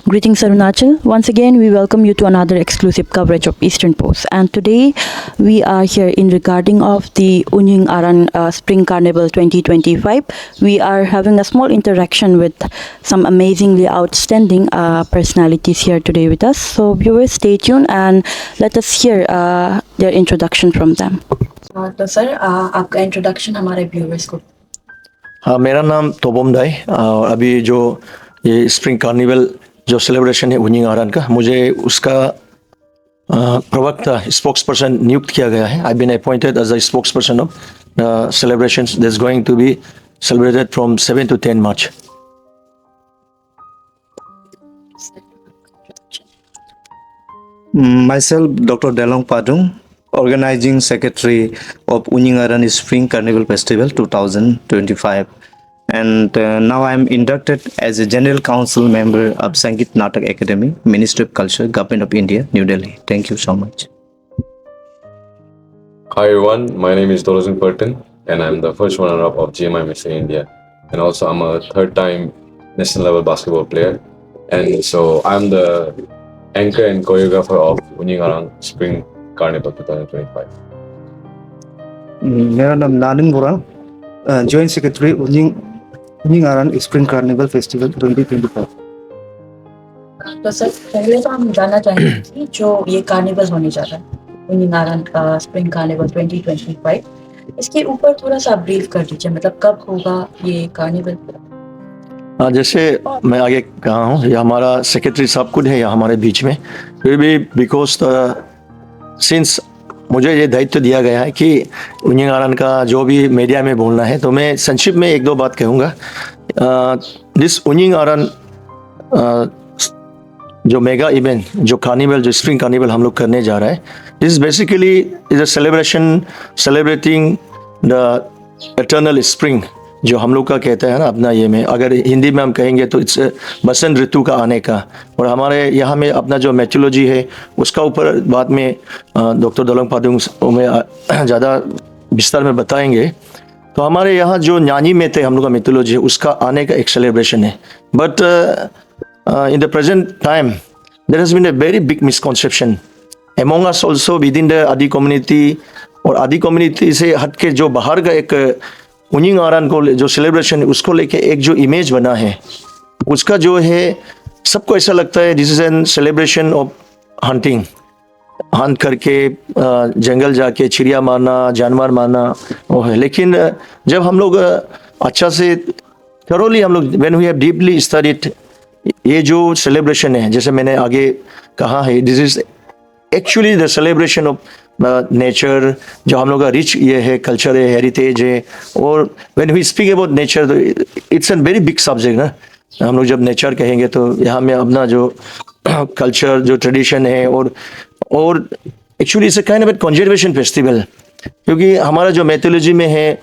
Greetings, Arunachal. Once again, we welcome you to another exclusive coverage of Eastern Post. And today, we are here in regarding of the Unying Aran Spring Carnival 2025. We are having a small interaction with some amazingly outstanding personalities here today with us. So, viewers, stay tuned and let us hear their introduction from them. तो sir आपका introduction हमारे viewers को। हाँ, मेरा नाम तोबोम दाई और अभी जो ये स्प्रिंग कार्निवल जो सेलिब्रेशन है उन्यिंग आरान का, मुझे उसका प्रवक्ता स्पोक्स पर्सन नियुक्त किया गया है। I been appointed as a spokesperson of celebrations that's going to be celebrated from 7 to 10 March. Myself, Dr. Delong Padung, Organizing Secretary of Unying Aran Spring Carnival Festival 2025. And now I am inducted as a General Council member of Sangeet Natak Academy, Ministry of Culture, Government of India, New Delhi. Thank you so much. Hi everyone, my name is Dolozin Pertin and I'm the first runner-up of GMI Mr. India. And also I'm a third-time national level basketball player. And so I'm the anchor and choreographer of Unying Aran Spring Carnival 2025. मेरा नाम Nanin Bora, joint secretary Unying Aran spring carnival festival 2025। तो sir पहले तो हम जानना चाहेंगे कि जो ये कार्निवल होने जा रहा है उन्यिंग आरान का स्प्रिंग कार्निवल 2025, इसके ऊपर थोड़ा सा ब्रीफ कर दीजिए, मतलब कब होगा ये कार्निवल। जैसे मैं आगे कहा हूँ, ये हमारा सेक्रेटरी साहब खुद है यहाँ हमारे बीच में, फिर भी बिकॉज सिंस मुझे ये दायित्व दिया गया है कि उन्यिंग आरान का जो भी मीडिया में बोलना है, तो मैं संक्षिप्त में एक दो बात कहूँगा। दिस उन्यिंग आरान जो मेगा इवेंट, जो कार्निवल, जो स्प्रिंग कार्निवल हम लोग करने जा रहे हैं, this basically is a celebration celebrating the eternal spring, जो हम लोग का कहते हैं ना अपना ये में, अगर हिंदी में हम कहेंगे तो इट्स बसंत ऋतु का आने का। और हमारे यहाँ में अपना जो मैथोलॉजी है उसका ऊपर बाद में डॉक्टर दलोंग पादुंग में ज़्यादा विस्तार में बताएंगे। तो हमारे यहाँ जो न्यानी में थे हम लोग का मैथोलॉजी है, उसका आने का एक सेलिब्रेशन है। But in the present time there has been a very big misconception among us also within the Adi community, और आदि कम्युनिटी से हट के जो बाहर का एक उन्यिंग आरान को जो सेलिब्रेशन है उसको लेके एक जो इमेज बना है, उसका जो है सबको ऐसा लगता है this is an celebration of hunting, Hunt करके जंगल जाके चिड़िया मारना, जानवर मारना वो है। लेकिन जब हम लोग अच्छा से थरोली हम लोग when we have deeply studied ये जो सेलिब्रेशन है, जैसे मैंने आगे कहा है, this is actually the celebration of nature, जो हम लोग का रिच ये है, कल्चर है, हेरिटेज है। और when we speak about nature it's an very big subject ना। हम लोग जब नेचर कहेंगे तो यहाँ में अपना जो कल्चर, जो ट्रेडिशन है, और actually it's a kind of conservation festival, क्योंकि हमारा जो मैथोलॉजी में है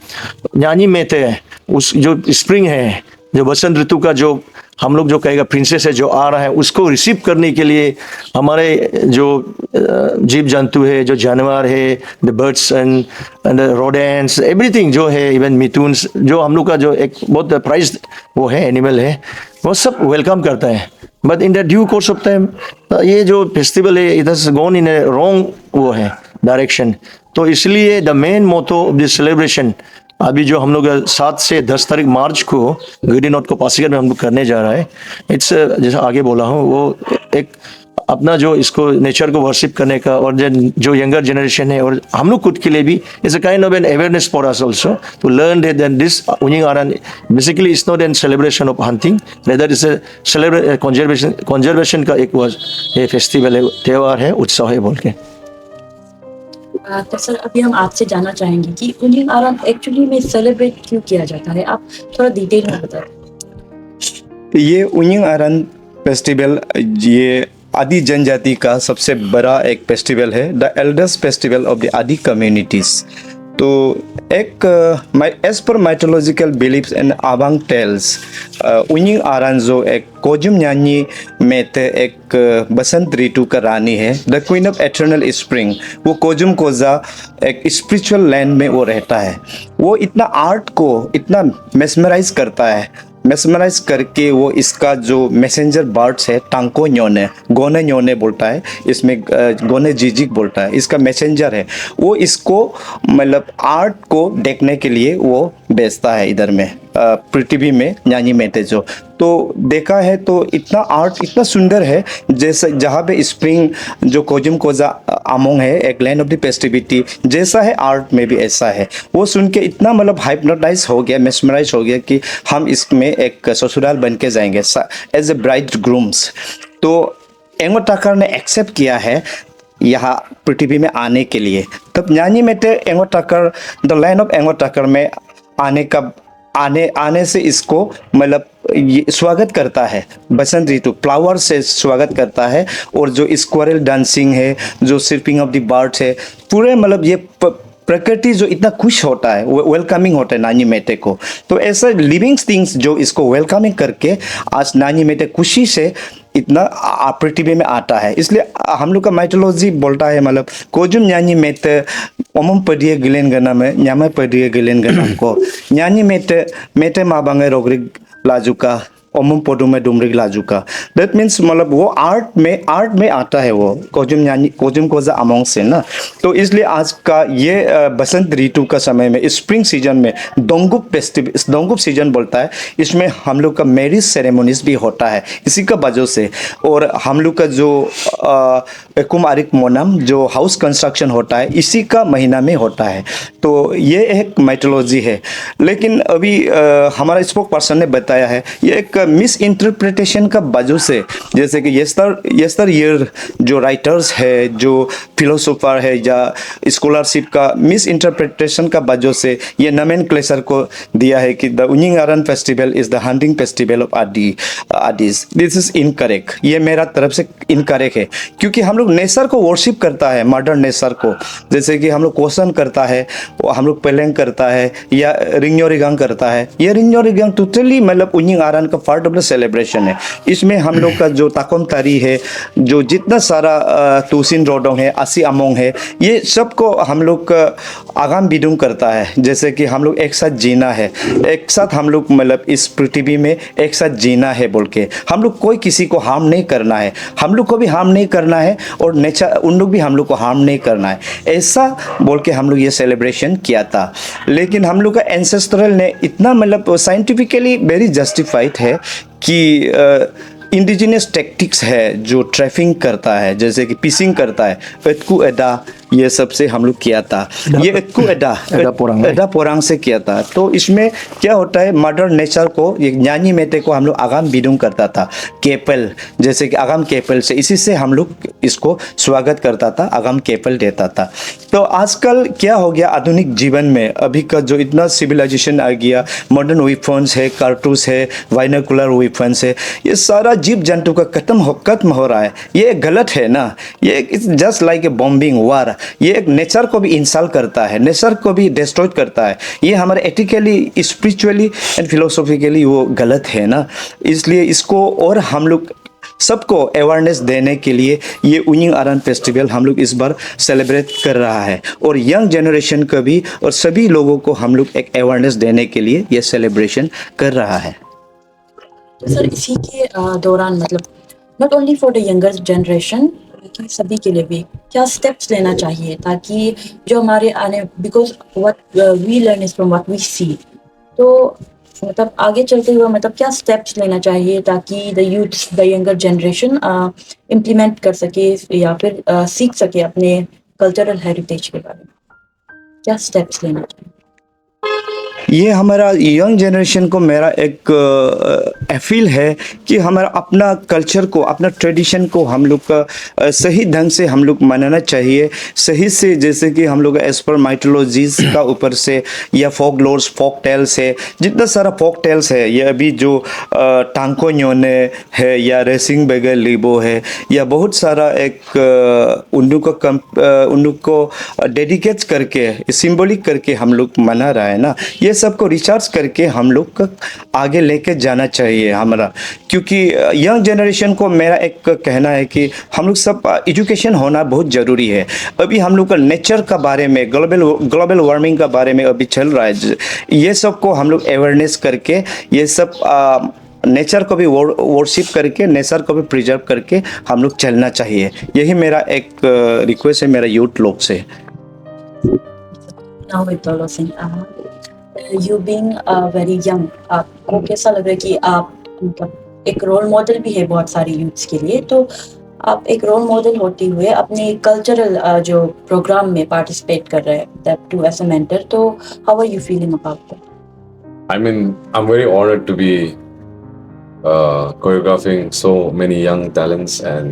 न्यानी मेथ है, उस जो स्प्रिंग है, जो बसंत ऋतु का जो हम लोग जो कहेगा प्रिंसेस है जो आ रहा है, उसको रिसीव करने के लिए हमारे जो जीव जंतु है, जो जानवर है, the birds and rodents, everything जो है, इवन मिथुन्स, जो हम लोग का जो एक बहुत प्राइज वो है एनिमल है, वो सब वेलकम करता है। But in the due course of time ये जो फेस्टिवल है it has gone in a wrong वो है डायरेक्शन। तो इसलिए the main motto of this celebration अभी जो हम लोग 7 से 10 तारीख मार्च को गिडी नॉट को पासीघाट में हम लोग करने जा रहा है, इट्स जैसा आगे बोला हूँ, वो एक अपना जो इसको नेचर को वर्शिप करने का, और जो यंगर जनरेशन है और हम लोग खुद के लिए भी it's a kind of an awareness for us also to learn that this Unying Aran basically it's not an celebration of hunting, rather it's a conservation का एक ये फेस्टिवल है, त्यौहार है, उत्सव है बोल के। तो सर अभी हम आपसे जानना चाहेंगे कि उन्यिंग आरान एक्चुअली में सेलिब्रेट क्यों किया जाता है, आप थोड़ा डिटेल में बताएं। ये उन्यिंग आरान फेस्टिवल ये आदि जनजाति का सबसे बड़ा एक फेस्टिवल है, the eldest festival of the Adi communities. तो एक as per mythological beliefs and Abang tales, Unying Aran जो एक कोजुम न्यानी में थे एक बसंत ऋतु का रानी है, the queen of eternal spring. वो कोजुम कोजा एक स्पिरिचुअल लैंड में वो रहता है। वो इतना आर्ट को इतना मेस्मराइज करता है, मेस्मराइज करके वो इसका जो मैसेंजर बर्ड्स है टांको न्योने गोने न्योने बोलता है, इसमें गोने जीजिक बोलता है, इसका मैसेंजर है, वो इसको मतलब आर्ट को देखने के लिए वो बेचता है इधर में पृथ्वी में न्यानी मेटे जो। तो देखा है तो इतना आर्ट इतना सुंदर है, जैसे जहाँ पे स्प्रिंग जो कोजिम कोजा आमोंग है एक लैंड ऑफ द फेस्टिविटी जैसा है, आर्ट में भी ऐसा है। वो सुन के इतना मतलब हाइप्नोटाइज हो गया, मेस्मराइज हो गया कि हम इसमें एक ससुराल बन के जाएंगे एज ए ब्राइड ग्रूम्स। तो एंगो टाकर ने एक्सेप्ट किया है यहाँ पृथ्वी में आने के लिए। तब न्यानी मेटे एंगो टाकर द लैंड ऑफ एंगो टाकर में आने से इसको मतलब स्वागत करता है, बसंत ऋतु फ्लावर से स्वागत करता है। और जो स्क्वारल डांसिंग है, जो सिर्पिंग ऑफ द बर्ड्स है, पूरे मतलब ये प्रकृति जो इतना खुश होता है, वेलकमिंग होता है नानी मेटे को। तो ऐसा लिविंग थिंग्स जो इसको वेलकमिंग करके आज नानी मेटे खुशी से इतना पृथ्वी में आता है। इसलिए हम लोग का माइथोलॉजी बोलता है मतलब कोजुम न्यानी मेटे ओमम पडिए गिलेन गना में न्यामा पडिए गिलेन गना को न्यानी मेटे माबांगे रोगरी लाजुका ओमम पोडू में डुमरिक लाजुका। दैट मीन्स मतलब वो आर्ट में आता है, वो कोजुम कोजा अमोंग से ना। तो इसलिए आज का ये बसंत ऋतु का समय में स्प्रिंग सीजन में दोंगुप सीजन बोलता है, इसमें हम लोग का मैरिज सेरेमोनीज भी होता है इसी का वजह से। और हम लोग का जो कुमारिक मोनम जो हाउस कंस्ट्रक्शन होता है इसी का महीना में होता है। तो ये एक माइथोलॉजी है। लेकिन अभी हमारा स्पोक पर्सन ने बताया है ये एक मिस इंटरप्रिटेशन का वजह से, जैसे कि यस्टर ईयर जो राइटर्स है, जो फिलोसोफर है या स्कॉलरशिप का मिस इंटरप्रिटेशन का वजह से ये नोमेनक्लेचर को दिया है कि the Unying Aran festival is the hunting festival of Adis. This is incorrect, ये मेरा तरफ से इनकरेक्ट है, क्योंकि हम लोग नेचर को वर्शिप करता है, मॉडर्न नेचर को। जैसे कि हम लोग क्वेश्चन करता है, हम लोग पेलेंग करता है या रिंगोरिगांग करता है। ये रिंगोरिगांग टोटली मतलब उनिंग आरन का पार्ट ऑफ द सेलिब्रेशन है। इसमें हम लोग का जो ताकोम तारी है, जो जितना सारा तुसिन रोडोंग है, आसी अमोंग है, ये सबको हम लोग आगाम बिदुंग करता है। जैसे कि हम लोग एक साथ जीना है, एक साथ हम लोग मतलब इस पृथ्वी में एक साथ जीना है बोल के, हम लोग कोई किसी को हार्म नहीं करना है, हम लोग को भी हार्म नहीं करना है और नेचर उन लोग भी हम लोग को हार्म नहीं करना है, ऐसा बोल के हम लोग ये सेलिब्रेशन किया था। लेकिन हम लोग का एंसेस्ट्रल ने इतना मतलब साइंटिफिकली वेरी जस्टिफाइड है कि इंडिजिनियस टेक्टिक्स है जो ट्रैफिंग करता है, जैसे कि पिसिंग करता है, एटकू एडा, ये सबसे हम लोग किया था। ये एटकू एडा पोरांग से किया था। तो इसमें क्या होता है, मॉडर्न नेचर को, ये न्यानी मेटे को हम लोग आगाम बिदुंग करता था, केपल, जैसे कि आगाम केपल से, इसी से हम लोग इसको स्वागत करता था, आगाम केपल देता था। तो आजकल क्या हो गया आधुनिक जीवन में, अभी का जो इतना सिविलाइजेशन आ गया, मॉडर्न वेपन्स है, कार्टूस है, वाइनोकुलर वेपन्स है, ये सारा जीव जंतु का खत्म हो रहा है। ये गलत है ना, ये जस्ट लाइक ए बॉम्बिंग वार, ये एक नेचर को भी इंसल्ट करता है, नेचर को भी डिस्ट्रॉय करता है। ये हमारे एथिकली, स्पिरिचुअली एंड फिलोसॉफिकली वो गलत है ना। इसलिए इसको और हम लोग सबको अवेयरनेस देने के लिए ये उनिंग आरन फेस्टिवल हम लोग इस बार सेलिब्रेट कर रहा है, और यंग जनरेशन को भी और सभी लोगों को हम लोग एक अवेयरनेस देने के लिए ये सेलिब्रेशन कर रहा है। तो सर इसी के दौरान मतलब not only for the younger generation, बल्कि सभी के लिए भी क्या स्टेप्स लेना चाहिए ताकि जो हमारे आने, because what we learn is from what we see, तो मतलब आगे चलते हुए मतलब क्या स्टेप्स लेना चाहिए ताकि the youth, the younger generation implement कर सके या फिर सीख सके अपने कल्चरल हेरिटेज के बारे में, क्या स्टेप्स लेना चाहिए? ये हमारा यंग जनरेशन को मेरा एक अपील है कि हमारा अपना कल्चर को, अपना ट्रेडिशन को हम लोग का सही ढंग से हम लोग मनाना चाहिए, सही से। जैसे कि हम लोग एज पर माइथोलॉजीज का ऊपर से या फोक लोर्स, फोक टेल्स है, जितना सारा फोक टेल्स है, ये अभी जो टांको न्योने है या रेसिंग बेगर लिबो है, या बहुत सारा एक उन लोग को डेडिकेट करके, सिंबॉलिक करके हम लोग मना रहा है ना। ये सब को रिसर्च करके हम लोग को आगे लेके जाना चाहिए हमारा, क्योंकि यंग जनरेशन को मेरा एक कहना है कि हम लोग सब एजुकेशन होना बहुत ज़रूरी है। अभी हम लोग का नेचर का बारे में, ग्लोबल वार्मिंग का बारे में अभी चल रहा है, ये सब को हम लोग अवेयरनेस करके ये सब नेचर को भी वर्शिप करके, नेचर को भी प्रिजर्व करके हम लोग चलना चाहिए। यही मेरा एक रिक्वेस्ट है मेरा यूथ लोग से। Now with Dolo Singh, you being very young, आपको कैसा लग रहा है कि आप मतलब एक रोल मॉडल भी है बहुत सारे यूथ्स के लिए, तो आप एक रोल मॉडल होते हुए अपने कल्चरल जो प्रोग्राम में पार्टिसिपेट कर रहे हैं, that too as a mentor, तो how are you feeling about that? I mean, I'm very honored to be choreographing so many young talents, and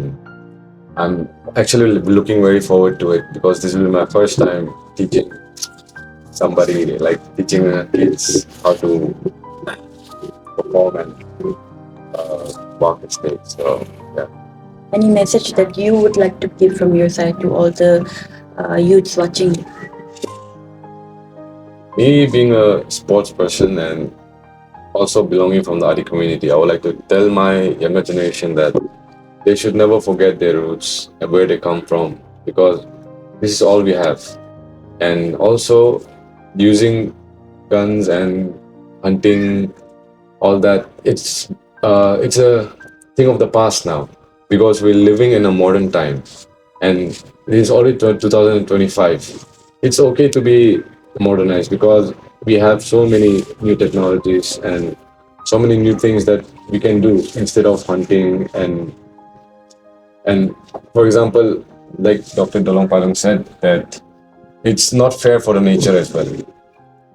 I'm actually looking very forward to it because this will be my first time teaching somebody, like teaching kids how to perform and walk the stage. So yeah. Any message that you would like to give from your side to all the youths watching? Me being a sports person and also belonging from the Adi community, I would like to tell my younger generation that they should never forget their roots and where they come from, because this is all we have. And also using guns and hunting, all that, it's a thing of the past now, because we're living in a modern time and it is already 2025. It's okay to be modernized because we have so many new technologies and so many new things that we can do instead of hunting. And for example, like Dr. Dolong Palung said, that it's not fair for the nature as well,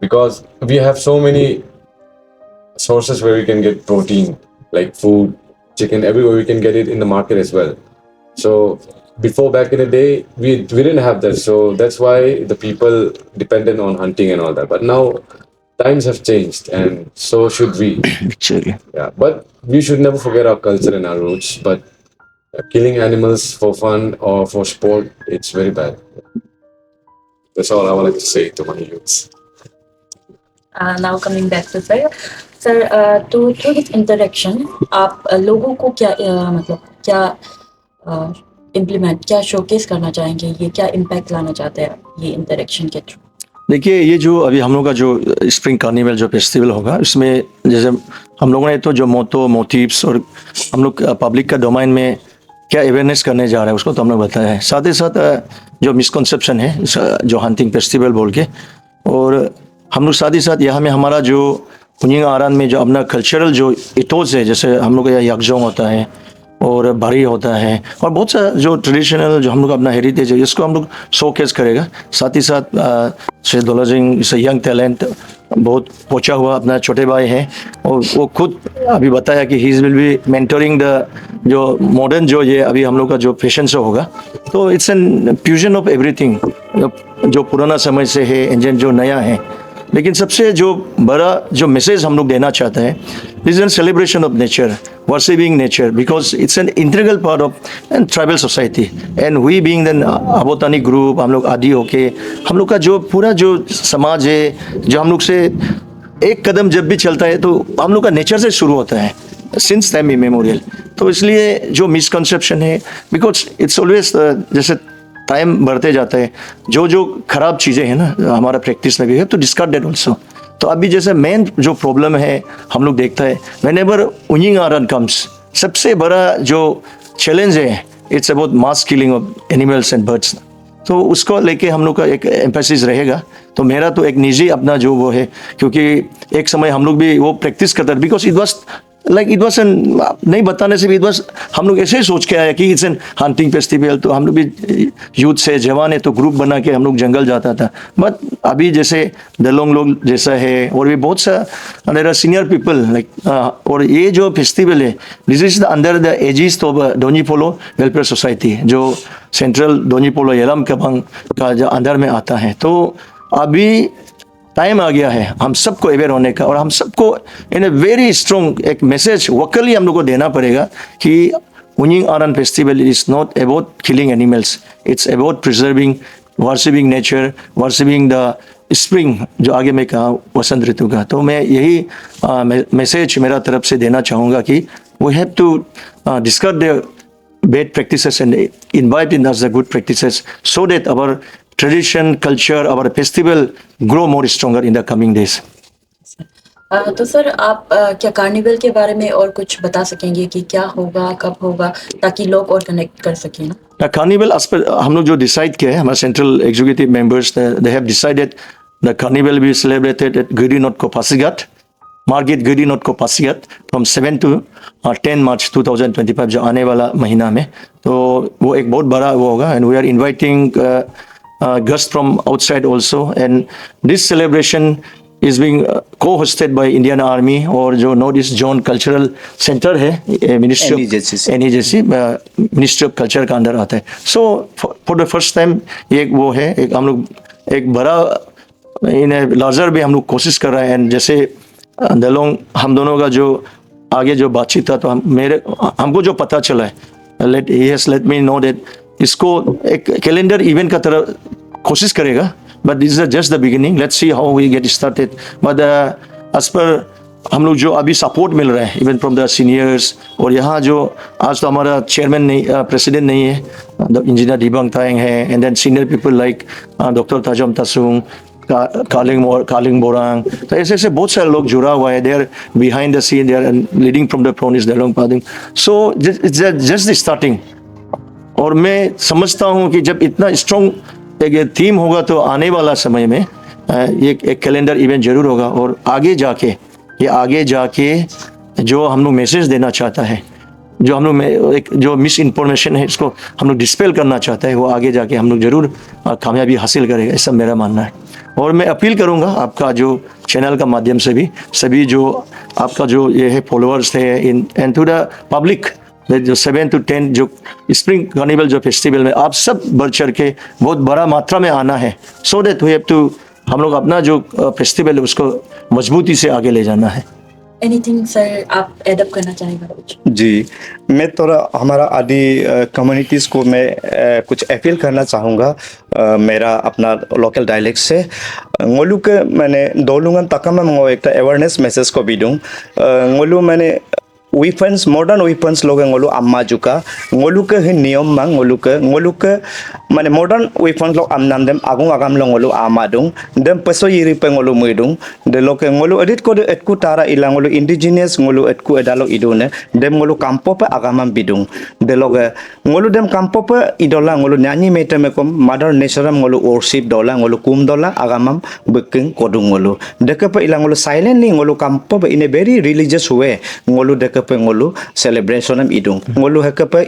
because we have so many sources where we can get protein, like food, chicken, everywhere we can get it in the market as well. So before, back in the day, we didn't have that, so that's why the people depended on hunting and all that. But now times have changed, and so should we. Actually. Yeah, but we should never forget our culture and our roots. But killing animals for fun or for sport, it's very bad. That's all I would like to say to my youths. Now coming back to sir, तो through this interaction आप लोगों को क्या मतलब क्या implement, क्या showcase करना चाहेंगे, ये क्या इम्पैक्ट लाना चाहते हैं ये इंटरेक्शन के थ्रू? देखिए, ये जो अभी हम लोग का जो स्प्रिंग कार्निवल जो फेस्टिवल होगा, इसमें जैसे हम लोगों ने तो जो मोटिव्स और हम लोग पब्लिक का डोमेन में क्या अवेयरनेस करने जा रहे हैं उसको तो हम लोग बताया है। साथ ही साथ जो मिसकंसेप्शन है जो हंटिंग फेस्टिवल बोल के, और हम लोग साथ ही साथ यहाँ में हमारा जो उनिंग आरान में जो अपना कल्चरल जो इटोज है, जैसे हम लोग का यहाँ यकजोंग होता है और बारी होता है और बहुत सा जो ट्रेडिशनल जो हम लोग अपना हेरिटेज है, इसको हम लोग शोकेस करेगा। साथ ही साथ श्री दोलो सिंह इस यंग टैलेंट बहुत पहुंचा हुआ अपना छोटे भाई हैं, और वो खुद अभी बताया कि he will be mentoring the जो मॉडर्न जो ये अभी हम लोग का जो फैशन शो होगा, तो it's an fusion of everything, जो पुराना समय से है इंजन जो नया है। लेकिन सबसे जो बड़ा जो मैसेज हम लोग देना चाहते हैं, is an celebration of nature, worshipping nature, because it's an integral part of an tribal society. And we being then Abotani group, हम लोग आदि होके हम लोग का जो पूरा जो समाज है, जो हम लोग से एक कदम जब भी चलता है तो हम लोग का नेचर से शुरू होता है सिंस टाइम इमेमोरियल। तो इसलिए जो मिसकंसेप्शन है, बिकॉज इट्स ऑलवेज जैसे टाइम बढ़ते जाता है, जो खराब चीज़ें हैं ना हमारा प्रैक्टिस में भी है, तो डिस्कार्ड दैट ऑल्सो। तो अभी जैसे मेन जो प्रॉब्लम है हम लोग देखता है, व्हेनेवर उनिंग आरन कम्स, सबसे बड़ा जो चैलेंज है it's about mass killing of animals and birds. तो उसको लेके हम लोग का एक एम्फेसिस रहेगा। तो मेरा तो एक निजी अपना जो वो है, क्योंकि एक समय हम लोग भी वो प्रैक्टिस करते थे, because it was like it was an, नहीं बताने से भी इट वॉज, हम लोग ऐसे ही सोच के आया कि इट्स एन हंटिंग फेस्टिवल। तो हम लोग भी यूथ से जवान है तो ग्रुप बना के हम लोग जंगल जाता था। बट अभी जैसे दलोंग लोग जैसा है और भी बहुत सा देयर सीनियर पीपल लाइक, और ये जो फेस्टिवल है this is under the aegis of Donyi Polo welfare society, जो सेंट्रल दोनी पोलो येलम कबंग का जो अंदर में आता है। तो अभी टाइम आ गया है हम सबको अवेयर होने का, और हम सबको इन ए वेरी स्ट्रॉन्ग एक मैसेज वोकली हम लोग को देना पड़ेगा कि Unying Aran festival is not about killing animals, it's about preserving, worshipping nature, worshipping the spring जो आगे मैं कहा वसंत ऋतु का, तो मैं यही मैसेज मेरा तरफ से देना चाहूँगा कि we have to discuss the bad practices and invite in us the good practices so that our tradition, culture, our festival grow more stronger in the coming days. तो सर आप क्या कार्निवल के बारे में और कुछ बता सकेंगे कि क्या होगा, कब होगा, ताकि लोग और कनेक्ट कर सकें ना? कार्निवल हम लोग जो डिसाइड किया है, हमारे central executive members they have decided the carnival be celebrated at गिरी नॉट को पासीघाट, मार्केट गिरी नॉट को पासीघाट फ्रॉम 7 to 10 मार्च 2025 जो आने वाला महीना में। तो वो एक बहुत बड़ा वो होगा and we are inviting guest from outside also and this celebration is being co-hosted by Indian Army और जो north east zone cultural centre है ministry NEJC ministry of culture का अंदर आता है। So for the first time एक वो है, एक हम लोग एक बड़ा इन लार्जर भी हम लोग कोशिश कर रहे हैं। एंड जैसे दलोंग हम दोनों का जो आगे जो बातचीत था, तो हमको जो पता चला है, लेट मी नो दैट इसको एक कैलेंडर इवेंट का तरह कोशिश करेगा, but this is just the beginning. Let's see how we get started. But as per हम लोग जो अभी सपोर्ट मिल रहा है इवन फ्रॉम द सीनियर्स, और यहाँ जो आज तो हमारा चेयरमैन नहीं, प्रेसिडेंट नहीं है, इंजीनियर दिबांग तायंग है, and then senior people like doctor Tajum Tasung, Kaling Borang, तो ऐसे ऐसे बहुत सारे लोग जुड़ा हुआ है। They are behind the scene, they are leading from the front is Delong Pading. So it's just the starting. और मैं समझता हूँ कि जब इतना स्ट्रॉन्ग एक थीम होगा तो आने वाला समय में एक कैलेंडर इवेंट जरूर होगा। और आगे जाके जो हम लोग मैसेज देना चाहता है, जो हम लोग एक जो मिस इन्फॉर्मेशन है, इसको हम लोग डिस्पेल करना चाहता है, वो आगे जाके हम लोग जरूर कामयाबी हासिल करेगा, ऐसा मेरा मानना है। और मैं अपील करूंगा आपका जो चैनल का माध्यम से भी सभी जो आपका जो ये है फॉलोअर्स है एंड टू द पब्लिक, जो 7 to 10 जो स्प्रिंग कार्निवल जो फेस्टिवल में आप सब बढ़ चढ़ के बहुत बड़ा मात्रा में आना है, so that we have to हम लोग अपना जो फेस्टिवल है उसको मजबूती से आगे ले जाना है। एनीथिंग सर आप एड अप करना चाहेंगे कुछ? जी, मैं थोड़ा हमारा आदि कम्युनिटीज़ को मैं कुछ अपील करना चाहूँगा मेरा अपना लोकल डायलेक्ट से। ngolu के मैंने दोलुंगन तकम में एक अवेयरनेस मैसेज को भी दूँ। ngolu मैंने weapons, modern weapons लोग ngolu amma juga ngolu ke niom mang ngolu ke mane modern weapons lo amnam dem agung agam lo ngolu amadung dem peso yiri pe ngolu muidung de lo ke ngolu edit ko de etku tara ilang ngolu indigenous ngolu etku edalo idune dem ngolu kampo pe agamam bidung de lo ke ngolu dem kampo pe idola ngolu nyanyi mete mekom mother nature ngolu worship dola ngolu kum dola agamam beking kodung ngolu de ke pe ilang ngolu silently ngolu kampo pe in a very religious way ngolu de pe ngolu celebration am idung ngolu heke pe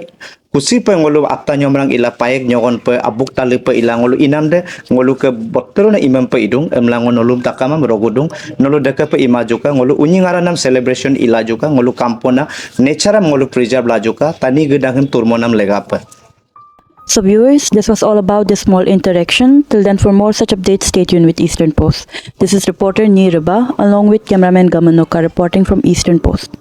kusi pe ngolu apta nyomrang ila paek nyogon pe abuk tali pe ila ngolu inam de ngolu ke botro na imam pe idung emlangon nolum takamam rogodung nolu deke pe imajuka ngolu unyingaranam celebration ila juga ngolu kampona nature ngolu preserve la juga tani gedangem turmonam legape. So viewers, this was all about this small interaction. Till then, for more such updates, stay tuned with Eastern Post. This is reporter Niraba along with cameraman Gamanoka reporting from Eastern Post.